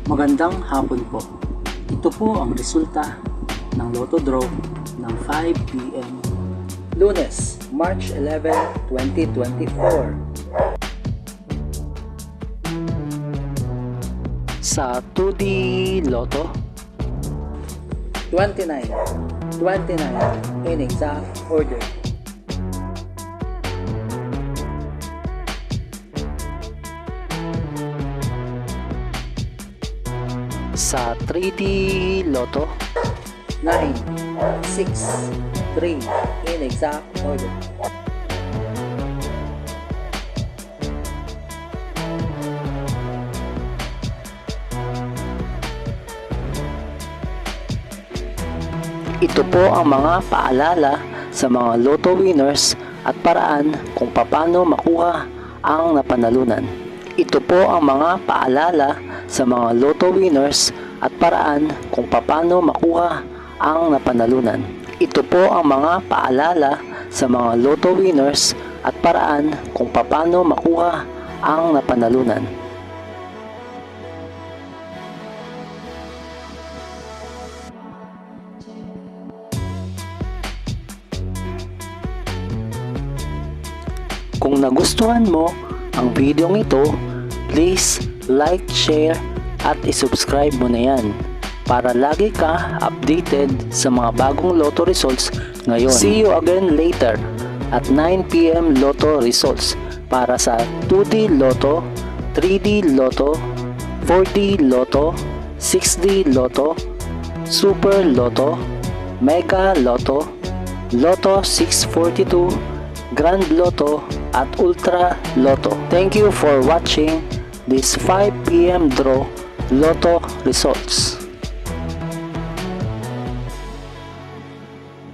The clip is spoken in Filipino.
Magandang hapon po. Ito po ang resulta ng Lotto Draw ng 5 p.m. Lunes, March 11, 2024. Sa 2D Lotto, 29 in exact order. Sa 3D Lotto, 9, 6, 3 in exact order. Ito po ang mga paalala sa mga Lotto winners at paraan kung paano makuha ang napanalunan. Ito po ang mga paalala sa mga Lotto winners at paraan kung paano makuha ang napanalunan. Ito po ang mga paalala sa mga Lotto winners at paraan kung paano makuha ang napanalunan. Kung nagustuhan mo ang video ito, please like, share at isubscribe mo na yan para lagi ka updated sa mga bagong Lotto results ngayon. See you again later at 9 p.m. Lotto results para sa 2D Lotto, 3D Lotto, 4D Lotto, 6D Lotto, Super Lotto, Mega Lotto, Lotto 642, Grand Lotto at Ultra Lotto. Thank you for watching this 5 p.m. draw Lotto results.